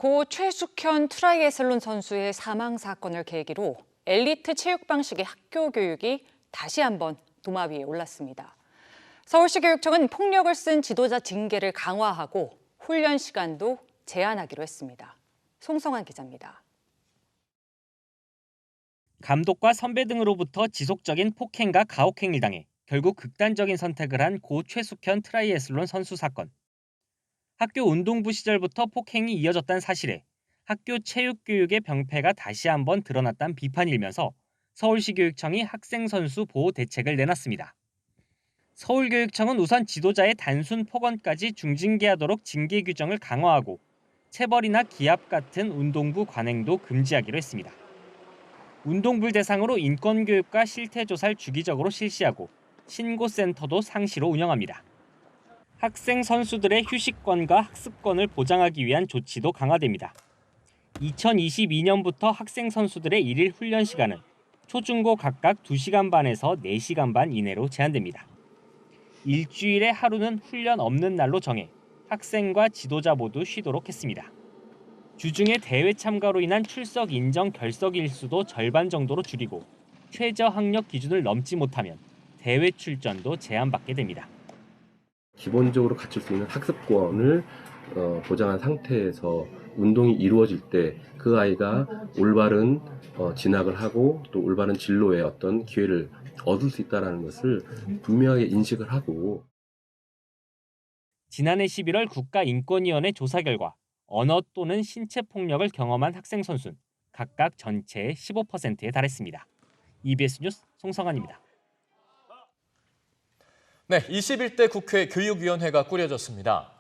고 최숙현 트라이애슬론 선수의 사망 사건을 계기로 엘리트 체육 방식의 학교 교육이 다시 한번 도마 위에 올랐습니다. 서울시 교육청은 폭력을 쓴 지도자 징계를 강화하고 훈련 시간도 제한하기로 했습니다. 송성환 기자입니다. 감독과 선배 등으로부터 지속적인 폭행과 가혹행위를 당해 결국 극단적인 선택을 한 고 최숙현 트라이애슬론 선수 사건. 학교 운동부 시절부터 폭행이 이어졌다는 사실에 학교 체육교육의 병폐가 다시 한번 드러났다는 비판이 일면서 서울시 교육청이 학생 선수 보호 대책을 내놨습니다. 서울교육청은 우선 지도자의 단순 폭언까지 중징계하도록 징계 규정을 강화하고 체벌이나 기합 같은 운동부 관행도 금지하기로 했습니다. 운동부를 대상으로 인권교육과 실태조사를 주기적으로 실시하고 신고센터도 상시로 운영합니다. 학생 선수들의 휴식권과 학습권을 보장하기 위한 조치도 강화됩니다. 2022년부터 학생 선수들의 일일 훈련 시간은 초중고 각각 2시간 반에서 4시간 반 이내로 제한됩니다. 일주일에 하루는 훈련 없는 날로 정해 학생과 지도자 모두 쉬도록 했습니다. 주중에 대회 참가로 인한 출석 인정 결석 일수도 절반 정도로 줄이고 최저 학력 기준을 넘지 못하면 대회 출전도 제한받게 됩니다. 기본적으로 갖출 수 있는 학습권을 보장한 상태에서 운동이 이루어질 때 그 아이가 올바른 진학을 하고 또 올바른 진로의 어떤 기회를 얻을 수 있다는 것을 분명하게 인식을 하고. 지난해 11월 국가인권위원회 조사 결과 언어 또는 신체 폭력을 경험한 학생 선수는 각각 전체의 15%에 달했습니다. EBS 뉴스 송성환입니다. 네, 21대 국회 교육위원회가 꾸려졌습니다.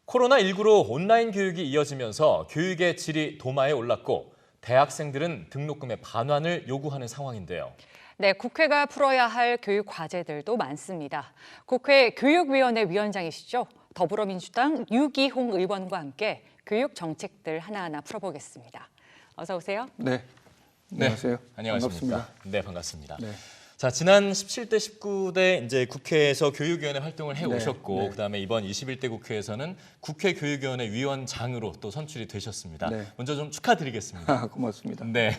코로나19로 온라인 교육이 이어지면서 교육의 질이 도마에 올랐고 대학생들은 등록금의 반환을 요구하는 상황인데요. 네, 국회가 풀어야 할 교육 과제들도 많습니다. 국회 교육위원회 위원장이시죠? 더불어민주당 유기홍 의원과 함께 교육 정책들 하나하나 풀어보겠습니다. 어서 오세요. 네. 안녕하세요. 안녕하십니까. 반갑습니다. 네, 반갑습니다. 네. 자, 지난 17대 19대 이제 국회에서 교육위원회 활동을 해 오셨고 네. 그다음에 이번 21대 국회에서는 국회 교육위원회 위원장으로 또 선출이 되셨습니다. 네. 먼저 좀 축하드리겠습니다. 고맙습니다. 네.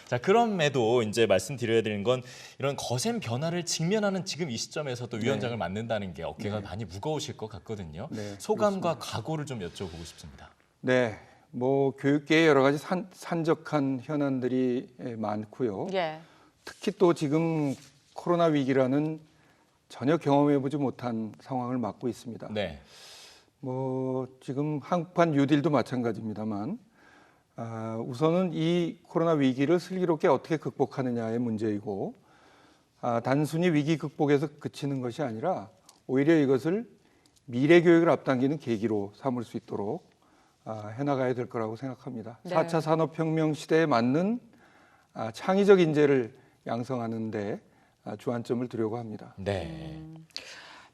자, 그럼에도 이제 말씀드려야 되는 건 이런 거센 변화를 직면하는 지금 이 시점에서 또 위원장을 맡는다는 게 어깨가 많이 무거우실 것 같거든요. 네, 소감과 각오를 좀 여쭤보고 싶습니다. 네. 교육계에 여러 가지 산적한 현안들이 많고요. 예. 특히 또 지금 코로나 위기라는 전혀 경험해보지 못한 상황을 맞고 있습니다. 네. 지금 한국판 뉴딜도 마찬가지입니다만 우선은 이 코로나 위기를 슬기롭게 어떻게 극복하느냐의 문제이고 단순히 위기 극복에서 그치는 것이 아니라 오히려 이것을 미래 교육을 앞당기는 계기로 삼을 수 있도록 해나가야 될 거라고 생각합니다. 네. 4차 산업혁명 시대에 맞는 창의적 인재를 양성하는 데 주안점을 두려고 합니다. 네.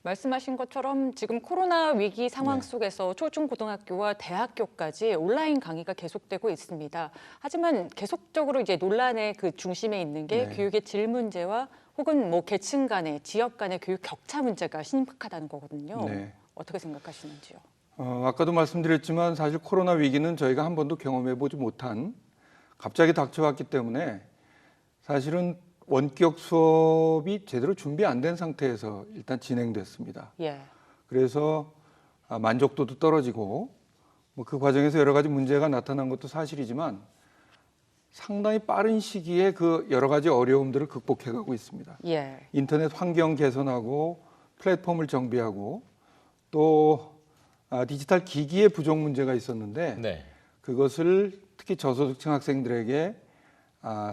말씀하신 것처럼 지금 코로나 위기 상황 네. 속에서 초중고등학교와 대학교까지 온라인 강의가 계속되고 있습니다. 하지만 계속적으로 이제 논란의 그 중심에 있는 게 네. 교육의 질 문제와 혹은 계층 간의 지역 간의 교육 격차 문제가 심각하다는 거거든요. 네. 어떻게 생각하시는지요? 아까도 말씀드렸지만 사실 코로나 위기는 저희가 한 번도 경험해보지 못한 갑자기 닥쳐왔기 때문에 사실은 원격 수업이 제대로 준비 안 된 상태에서 일단 진행됐습니다. 예. 그래서 만족도도 떨어지고 그 과정에서 여러 가지 문제가 나타난 것도 사실이지만 상당히 빠른 시기에 그 여러 가지 어려움들을 극복해가고 있습니다. 예. 인터넷 환경 개선하고 플랫폼을 정비하고 또 디지털 기기의 부족 문제가 있었는데 네. 그것을 특히 저소득층 학생들에게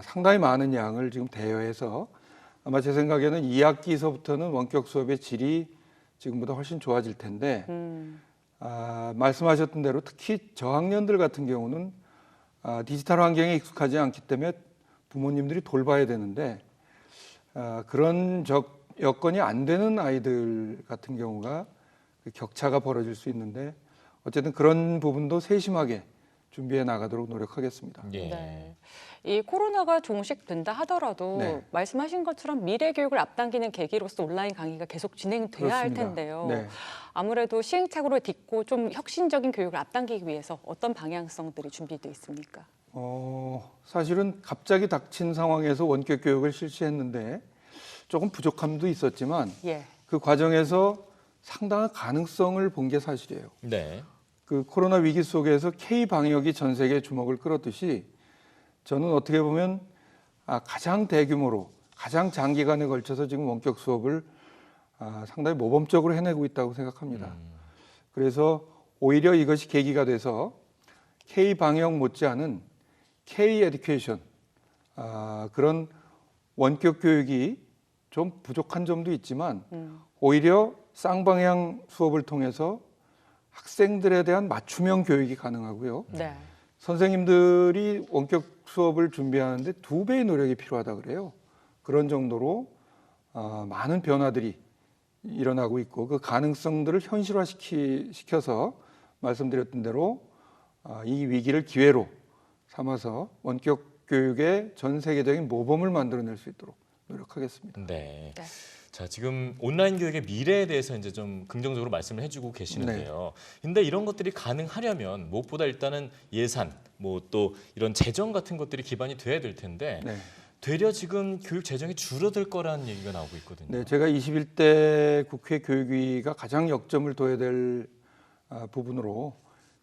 상당히 많은 양을 지금 대여해서 아마 제 생각에는 2학기서부터는 원격 수업의 질이 지금보다 훨씬 좋아질 텐데 말씀하셨던 대로 특히 저학년들 같은 경우는 디지털 환경에 익숙하지 않기 때문에 부모님들이 돌봐야 되는데 그런 여건이 안 되는 아이들 같은 경우가 격차가 벌어질 수 있는데 어쨌든 그런 부분도 세심하게 준비해 나가도록 노력하겠습니다. 예. 네. 이 코로나가 종식된다 하더라도 네. 말씀하신 것처럼 미래 교육을 앞당기는 계기로서 온라인 강의가 계속 진행돼야 할 그렇습니다. 텐데요. 네. 아무래도 시행착오를 딛고 좀 혁신적인 교육을 앞당기기 위해서 어떤 방향성들이 준비되어 있습니까? 사실은 갑자기 닥친 상황에서 원격 교육을 실시했는데 조금 부족함도 있었지만 예. 그 과정에서 상당한 가능성을 본 게 사실이에요. 네. 그 코로나 위기 속에서 K 방역이 전 세계의 주목을 끌었듯이 저는 어떻게 보면 가장 대규모로 가장 장기간에 걸쳐서 지금 원격 수업을 상당히 모범적으로 해내고 있다고 생각합니다. 그래서 오히려 이것이 계기가 돼서 K 방역 못지않은 K 에듀케이션 그런 원격 교육이 좀 부족한 점도 있지만 오히려 쌍방향 수업을 통해서 학생들에 대한 맞춤형 교육이 가능하고요. 네. 선생님들이 원격 수업을 준비하는데 2배의 노력이 필요하다 그래요. 그런 정도로 많은 변화들이 일어나고 있고 그 가능성들을 현실화시켜서 말씀드렸던 대로 이 위기를 기회로 삼아서 원격 교육의 전 세계적인 모범을 만들어낼 수 있도록 노력하겠습니다. 네. 네. 자, 지금 온라인 교육의 미래에 대해서 이제 좀 긍정적으로 말씀을 해주고 계시는데요. 근데 이런 것들이 가능하려면 무엇보다 일단은 예산, 뭐 또 이런 재정 같은 것들이 기반이 돼야 될 텐데 네. 되려 지금 교육 재정이 줄어들 거라는 얘기가 나오고 있거든요. 네, 제가 21대 국회 교육위가 가장 역점을 둬야 될 부분으로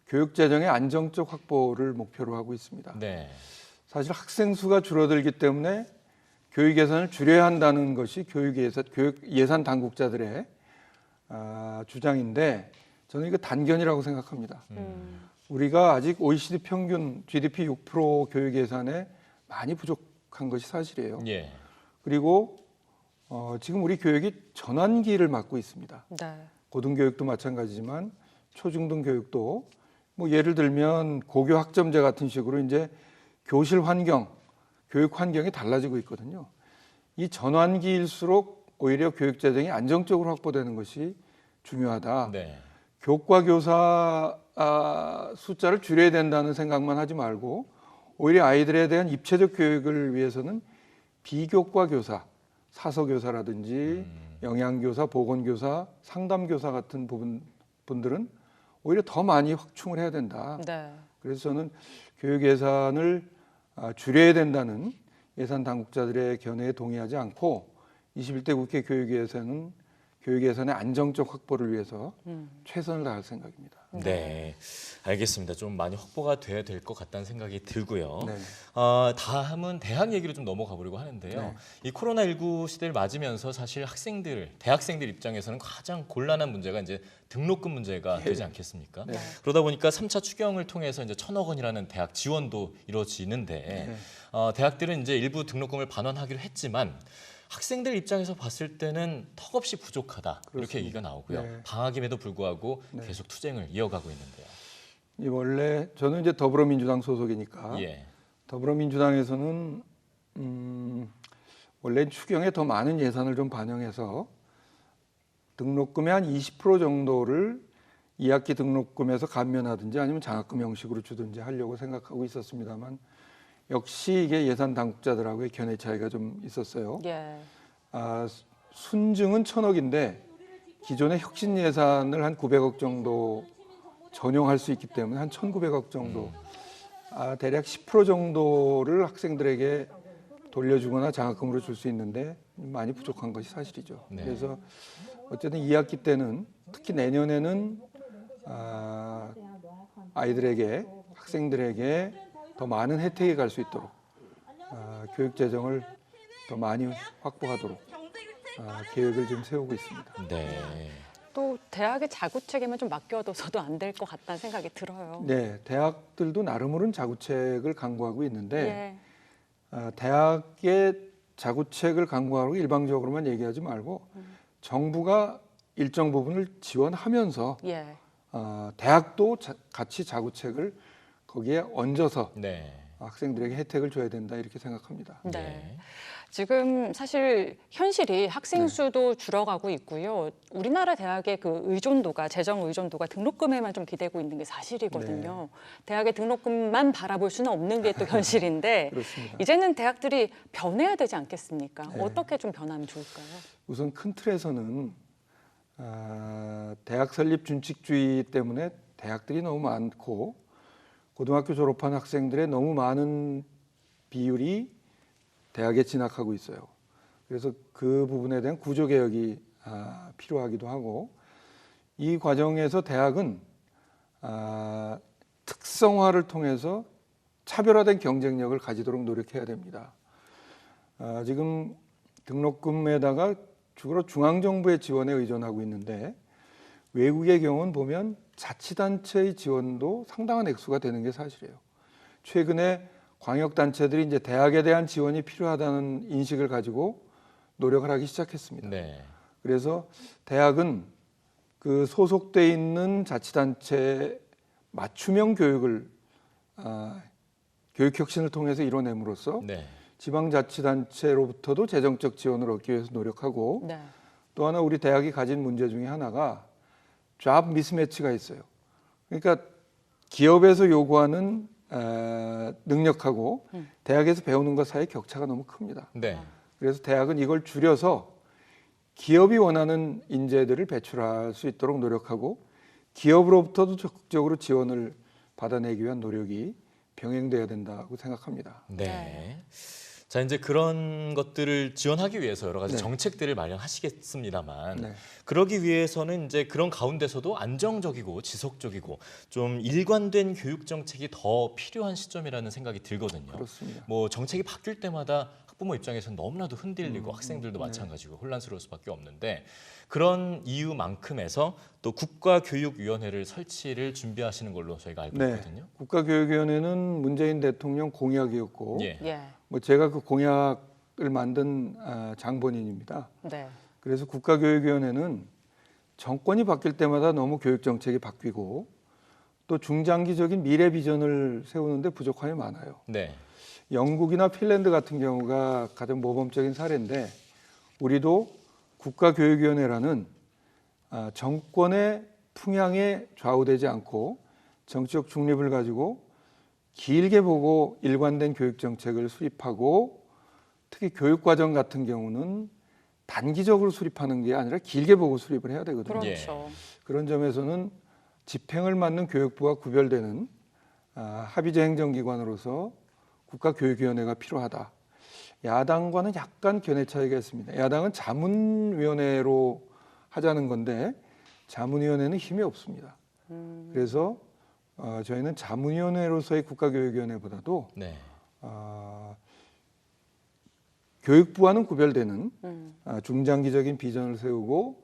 교육 재정의 안정적 확보를 목표로 하고 있습니다. 네. 사실 학생 수가 줄어들기 때문에 교육 예산을 줄여야 한다는 것이 교육 예산 당국자들의 주장인데 저는 이거 단견이라고 생각합니다. 우리가 아직 OECD 평균 GDP 6% 교육 예산에 많이 부족한 것이 사실이에요. 예. 그리고 지금 우리 교육이 전환기를 맞고 있습니다. 네. 고등교육도 마찬가지지만 초중등 교육도 뭐 예를 들면 고교 학점제 같은 식으로 이제 교실 환경, 교육 환경이 달라지고 있거든요. 이 전환기일수록 오히려 교육 재정이 안정적으로 확보되는 것이 중요하다. 네. 교과 교사 숫자를 줄여야 된다는 생각만 하지 말고 오히려 아이들에 대한 입체적 교육을 위해서는 비교과 교사, 사서 교사라든지 영양교사, 보건교사, 상담교사 같은 분들은 오히려 더 많이 확충을 해야 된다. 네. 그래서 저는 교육 예산을 줄여야 된다는 예산 당국자들의 견해에 동의하지 않고 21대 국회 교육 예산의 안정적 확보를 위해서 최선을 다할 생각입니다. 네, 알겠습니다. 좀 많이 확보가 돼야 될 것 같다는 생각이 들고요. 네. 다음은 대학 얘기로 좀 넘어가 보려고 하는데요. 네. 이 코로나19 시대를 맞으면서 사실 대학생들 입장에서는 가장 곤란한 문제가 이제 등록금 문제가 되지 않겠습니까? 네. 그러다 보니까 3차 추경을 통해서 이제 1,000억 원이라는 대학 지원도 이루어지는데 네. 대학들은 이제 일부 등록금을 반환하기로 했지만 학생들 입장에서 봤을 때는 턱없이 부족하다 이렇게 그렇습니다. 얘기가 나오고요. 네. 방학임에도 불구하고 네. 계속 투쟁을 이어가고 있는데요. 원래 저는 이제 더불어민주당 소속이니까 예. 더불어민주당에서는 원래 추경에 더 많은 예산을 좀 반영해서 등록금의 한 20% 정도를 2학기 등록금에서 감면하든지 아니면 장학금 형식으로 주든지 하려고 생각하고 있었습니다만 역시 이게 예산 당국자들하고의 견해 차이가 좀 있었어요. 예. 순증은 1,000억인데 기존의 혁신 예산을 한 900억 정도 전용할 수 있기 때문에 한 1,900억 정도, 대략 10% 정도를 학생들에게 돌려주거나 장학금으로 줄 수 있는데 많이 부족한 것이 사실이죠. 네. 그래서 어쨌든 2학기 때는 특히 내년에는 아이들에게 학생들에게 더 많은 혜택이 갈 수 있도록 교육 재정을 더 많이 확보하도록 계획을 좀 세우고 있습니다. 네. 또 대학의 자구책에만 좀 맡겨둬서도 안 될 것 같다는 생각이 들어요. 네, 대학들도 나름으로는 자구책을 강구하고 있는데 예. 대학의 자구책을 강구하고 일방적으로만 얘기하지 말고 정부가 일정 부분을 지원하면서 예. 대학도 같이 자구책을 거기에 얹어서 네. 학생들에게 혜택을 줘야 된다 이렇게 생각합니다. 네. 지금 사실 현실이 학생 수도 줄어가고 있고요. 우리나라 대학의 그 의존도가 재정 의존도가 등록금에만 좀 기대고 있는 게 사실이거든요. 대학의 등록금만 바라볼 수는 없는 게 또 현실인데 그렇습니다. 이제는 대학들이 변해야 되지 않겠습니까? 네. 어떻게 좀 변하면 좋을까요? 우선 큰 틀에서는 대학 설립 준칙주의 때문에 대학들이 너무 많고 고등학교 졸업한 학생들의 너무 많은 비율이 대학에 진학하고 있어요. 그래서 그 부분에 대한 구조 개혁이 필요하기도 하고 이 과정에서 대학은 특성화를 통해서 차별화된 경쟁력을 가지도록 노력해야 됩니다. 지금 등록금에다가 주로 중앙정부의 지원에 의존하고 있는데 외국의 경우는 보면 자치단체의 지원도 상당한 액수가 되는 게 사실이에요. 최근에 광역단체들이 이제 대학에 대한 지원이 필요하다는 인식을 가지고 노력을 하기 시작했습니다. 네. 그래서 대학은 그 소속돼 있는 자치단체 맞춤형 교육을 교육혁신을 통해서 이뤄냄으로써 네. 지방자치단체로부터도 재정적 지원을 얻기 위해서 노력하고 네. 또 하나 우리 대학이 가진 문제 중에 하나가 잡 미스매치가 있어요. 그러니까 기업에서 요구하는 능력하고 대학에서 배우는 것 사이의 격차가 너무 큽니다. 네. 그래서 대학은 이걸 줄여서 기업이 원하는 인재들을 배출할 수 있도록 노력하고 기업으로부터도 적극적으로 지원을 받아내기 위한 노력이 병행돼야 된다고 생각합니다. 네. 자, 이제 그런 것들을 지원하기 위해서 여러 가지 네. 정책들을 마련하시겠습니다만 네. 그러기 위해서는 이제 그런 가운데서도 안정적이고 지속적이고 좀 일관된 교육 정책이 더 필요한 시점이라는 생각이 들거든요. 그렇습니다. 뭐 정책이 바뀔 때마다 학부모 입장에서는 너무나도 흔들리고 학생들도 네. 마찬가지고 혼란스러울 수밖에 없는데 그런 이유만큼에서 또 국가교육위원회를 설치를 준비하시는 걸로 저희가 알고 네. 있거든요. 국가교육위원회는 문재인 대통령 공약이었고 예. 예. 뭐 제가 그 공약을 만든 장본인입니다. 네. 그래서 국가교육위원회는 정권이 바뀔 때마다 너무 교육 정책이 바뀌고 또 중장기적인 미래 비전을 세우는데 부족함이 많아요. 네. 영국이나 핀란드 같은 경우가 가장 모범적인 사례인데 우리도 국가교육위원회라는 정권의 풍향에 좌우되지 않고 정치적 중립을 가지고 길게 보고 일관된 교육 정책을 수립하고 특히 교육과정 같은 경우는 단기적으로 수립하는 게 아니라 길게 보고 수립을 해야 되거든요. 그렇죠. 그런 점에서는 집행을 맡는 교육부와 구별되는 합의제 행정기관으로서 국가교육위원회가 필요하다. 야당과는 약간 견해 차이가 있습니다. 야당은 자문위원회로 하자는 건데 자문위원회는 힘이 없습니다. 그래서 저희는 자문위원회로서의 국가교육위원회보다도 네. 교육부와는 구별되는 중장기적인 비전을 세우고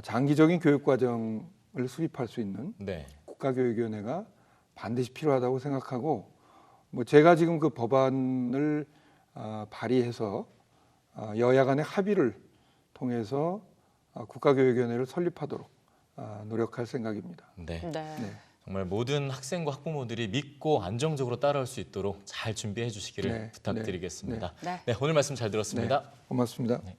장기적인 교육과정을 수립할 수 있는 네. 국가교육위원회가 반드시 필요하다고 생각하고 뭐 제가 지금 그 법안을 발의해서 여야 간의 합의를 통해서 국가교육위원회를 설립하도록 노력할 생각입니다. 네. 네. 네. 정말 모든 학생과 학부모들이 믿고 안정적으로 따라올 수 있도록 잘 준비해 주시기를 네. 부탁드리겠습니다. 네. 네, 오늘 말씀 잘 들었습니다. 고맙습니다. 네.